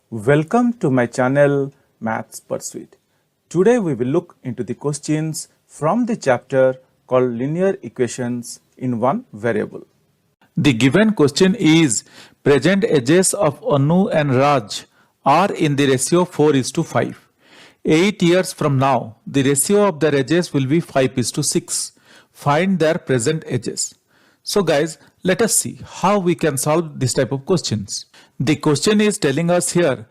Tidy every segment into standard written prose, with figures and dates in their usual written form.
Welcome to my channel Maths Pursuit. Today we will look into the questions from the chapter called Linear Equations in One Variable. The given question is present ages of Anu and Raj are in the ratio 4:5. 8 years from now, the ratio of their ages will be 5:6. Find their present ages. So guys, let us see how we can solve this type of questions. The question is telling us here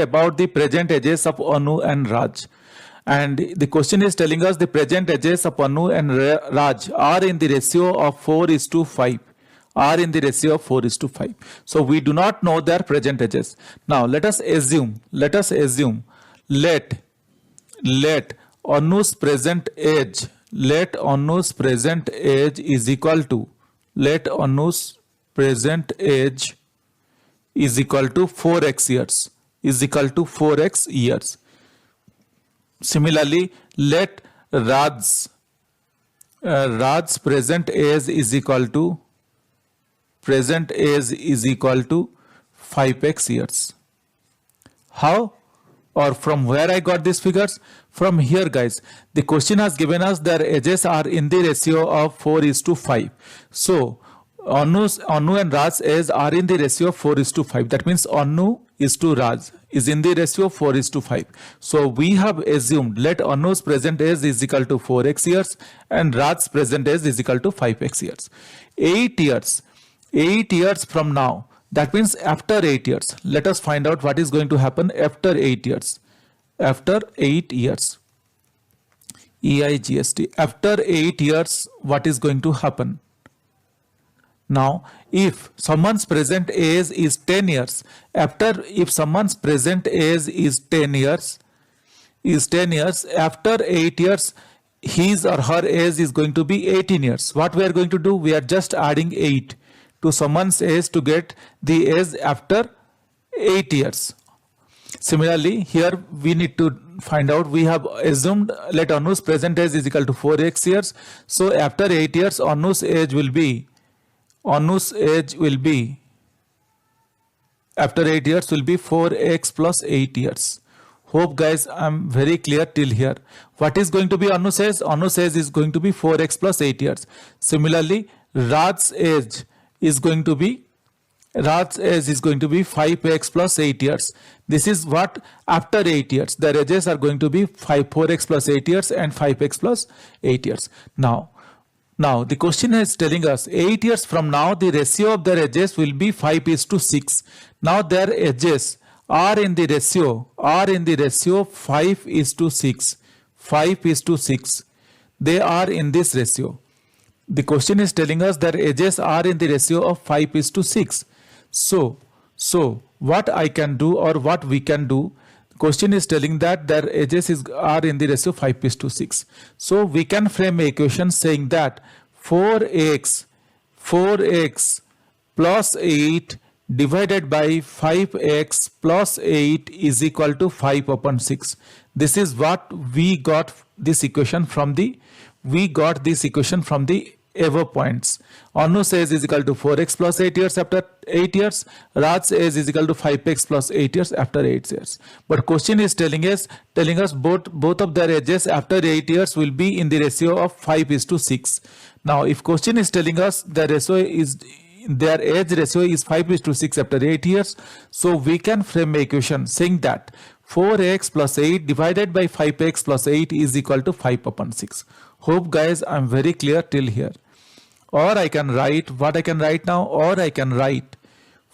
about the present ages of Anu and Raj. And the question is telling us the present ages of Anu and Raj are in the ratio of 4:5. Are in the ratio of 4:5. So we do not know their present ages. Now let Anu's present age, Anu's present age is equal to 4x years, Similarly, let Raj's present age is equal to 5x years. How or from where I got these figures? From here guys, the question has given us their ages are in the ratio of 4:5. So Anu and Raj's age are in the ratio of 4:5. That means Anu is to Raj is in the ratio of 4:5. So we have assumed let Anu's present age is equal to 4x years and Raj's present age is equal to 5x years. 8 years from now, that means after 8 years. Let us find out what is going to happen after 8 years. After 8 years, EIGST. After 8 years, what is going to happen? Now, if someone's present age is 10 years, if someone's present age is 10 years, after 8 years, his or her age is going to be 18 years. What we are going to do? We are just adding 8 to someone's age to get the age after 8 years. Similarly, here we need to find out, we have assumed let Anu's present age is equal to 4x years. So after 8 years, Anu's age will be after 8 years will be 4x plus 8 years. Hope guys I'm very clear till here. What is going to be Anu's age? Anu's age is going to be 4x plus 8 years. Similarly, Raj's age is going to be 5x plus 8 years. This is what after 8 years. Their ages are going to be 4x plus 8 years and 5x plus 8 years. Now the question is telling us 8 years from now the ratio of their ages will be 5:6. Now their ages are in the ratio 5:6. 5:6. They are in this ratio. The question is telling us their ages are in the ratio of 5:6. So what I can do or what we can do, the question is telling that their ages are in the ratio 5:6. So we can frame an equation saying that 4x plus 8 divided by 5x plus 8 is equal to 5/6. This is what we got this equation from the above points. Anu's age is equal to 4x plus 8 years after 8 years. Raj's age is equal to 5x plus 8 years after 8 years. But question is telling us both of their ages after 8 years will be in the ratio of 5:6. Now if question is telling us their age ratio is 5:6 after 8 years, so we can frame an equation saying that 4x plus 8 divided by 5x plus 8 is equal to 5/6. Hope guys I'm very clear till here. Or I can write what I can write now, or I can write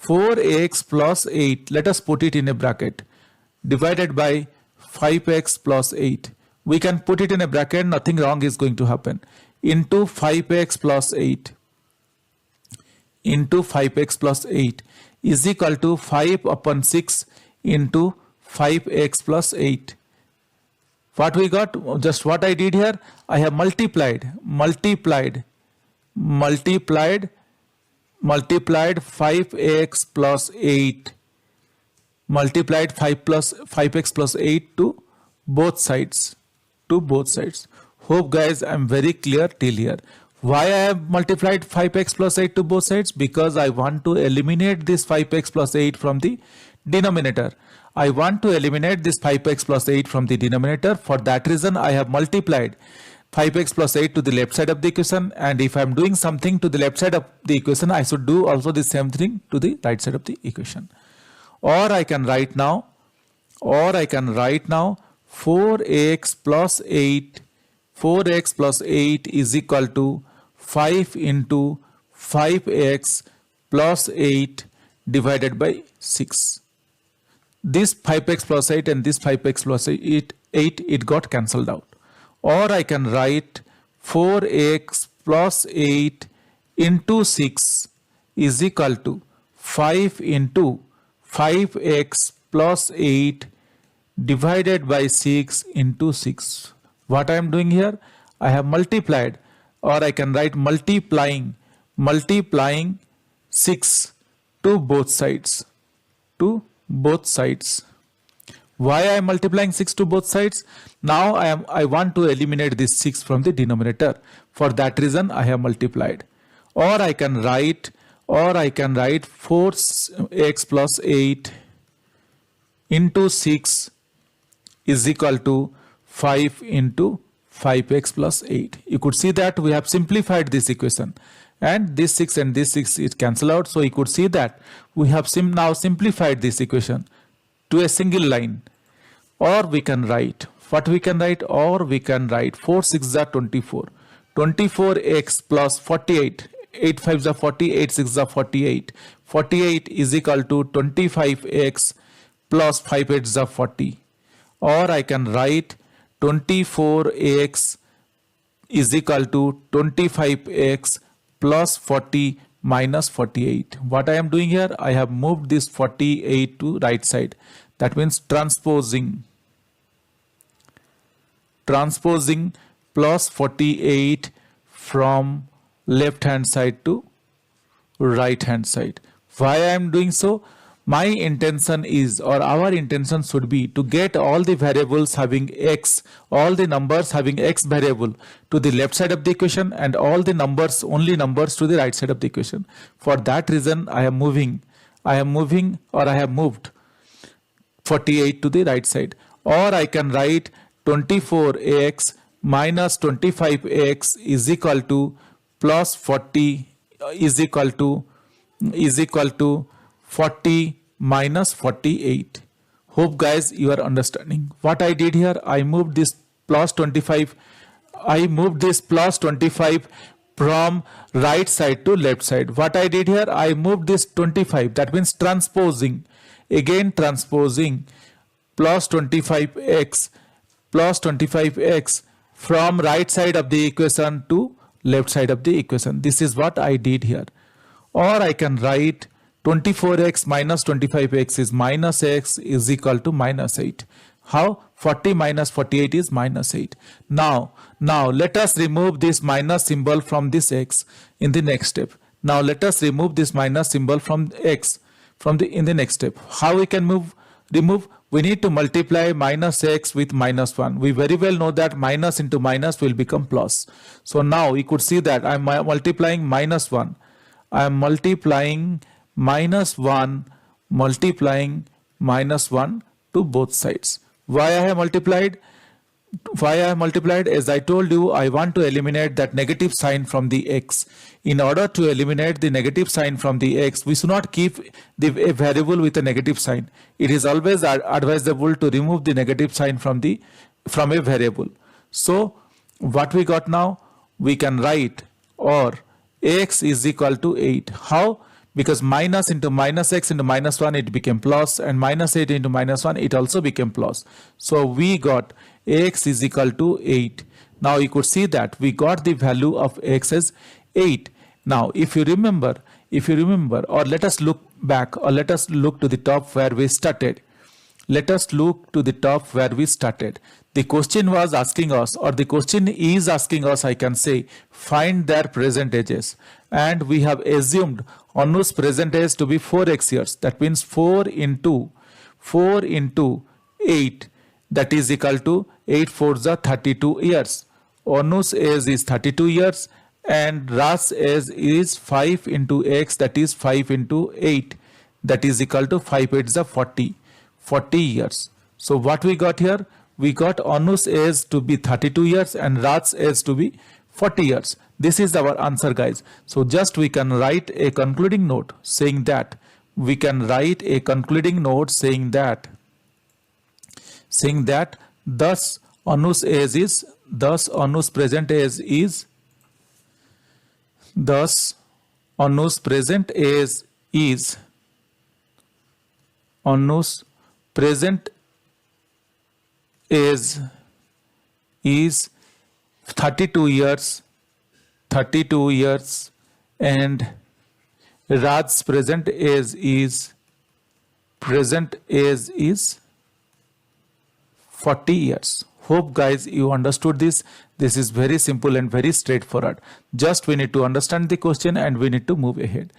4x plus 8, let us put it in a bracket, divided by 5x plus 8. We can put it in a bracket, nothing wrong is going to happen, into 5x plus 8 is equal to 5/6 into 5x plus 8. What we got? Just what I did here, I have multiplied 5x plus 8, multiplied 5x plus 8 to both sides. Hope guys I'm very clear till here. Why I have multiplied 5x plus 8 to both sides? Because I want to eliminate this 5x plus 8 from the denominator. I want to eliminate this 5x plus 8 from the denominator. For that reason, I have multiplied 5x plus 8 to the left side of the equation, and if I am doing something to the left side of the equation, I should do also the same thing to the right side of the equation. Or I can write now 4x plus 8 is equal to 5 into 5x plus 8 divided by 6. This 5x plus 8 and this 5x plus 8 it got cancelled out. Or I can write 4x plus 8 into 6 is equal to 5 into 5x plus 8 divided by 6 into 6. What I am doing here? I have multiplied, or I can write multiplying 6 to both sides. Why I am multiplying 6 to both sides? Now I want to eliminate this 6 from the denominator. For that reason I have multiplied. Or I can write 4x plus 8 into 6 is equal to 5 into 5x plus 8. You could see that we have simplified this equation, and this 6 and this 6 is cancel out. So you could see that we have now simplified this equation to a single line. Or we can write, what we can write? Or we can write 4 6 are 24. 24x plus 48. 8 5 are 40, 8 6 are 48. 48 is equal to 25x plus 5 8 are 40. Or I can write 24x is equal to 25x plus 40 minus 48. What I am doing here? I have moved this 48 to right side. That means transposing plus 48 from left hand side to right hand side. Why I am doing so? My intention is, or our intention should be, to get all the variables having x, all the numbers having x variable to the left side of the equation, and all the numbers, only numbers, to the right side of the equation. For that reason I have moved 48 to the right side. Or I can write 24x minus 25x is equal to plus 40 is equal to 40 minus 48. Hope guys you are understanding. What I did here, I moved this plus 25 from right side to left side. What I did here, I moved this 25, that means transposing plus 25x from right side of the equation to left side of the equation. This is what I did here. Or I can write 24x minus 25x is minus x is equal to minus 8. How? 40 minus 48 is minus 8. Now let us remove this minus symbol from this x in the next step. Now let us remove this minus symbol from x in the next step. How we can remove? We need to multiply minus x with minus 1. We very well know that minus into minus will become plus. So now you could see that I am multiplying minus 1. I am multiplying minus 1 to both sides. Why I have multiplied? As I told you, I want to eliminate that negative sign from the x. In order to eliminate the negative sign from the x, we should not keep a variable with a negative sign. It is always advisable to remove the negative sign from a variable. So what we got now? We can write or x is equal to 8. How? Because minus into minus x into minus 1 it became plus, and minus 8 into minus 1 it also became plus. So we got x is equal to 8. Now you could see that we got the value of x as 8. Now if you remember, or let us look back, or let us look to the top where we started. The question was asking us, or the question is asking us, I can say, find their present ages. And we have assumed Anu's present age to be 4x years. That means 4 into 8, that is equal to 8 4s are 32 years. Anu's age is 32 years and Raj's age is 5 into x, that is 5 into 8, that is equal to 5 8 is 40 years. So what we got here? We got Anu's age to be 32 years and Raj's age to be 40 years. This is our answer, guys. So just we can write a concluding note saying that thus Anu's present age is Anu's present age is 32 years and Raj's present age is 40 years. Hope guys you understood this. This is very simple and very straightforward. Just we need to understand the question and we need to move ahead.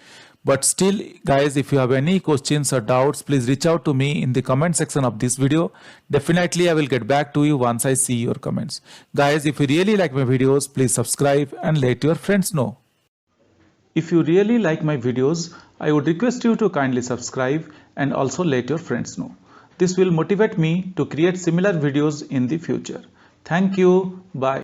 But still guys, if you have any questions or doubts, please reach out to me in the comment section of this video. Definitely I will get back to you once I see your comments. Guys, if you really like my videos, please subscribe and let your friends know. If you really like my videos, I would request you to kindly subscribe and also let your friends know. This will motivate me to create similar videos in the future. Thank you. Bye.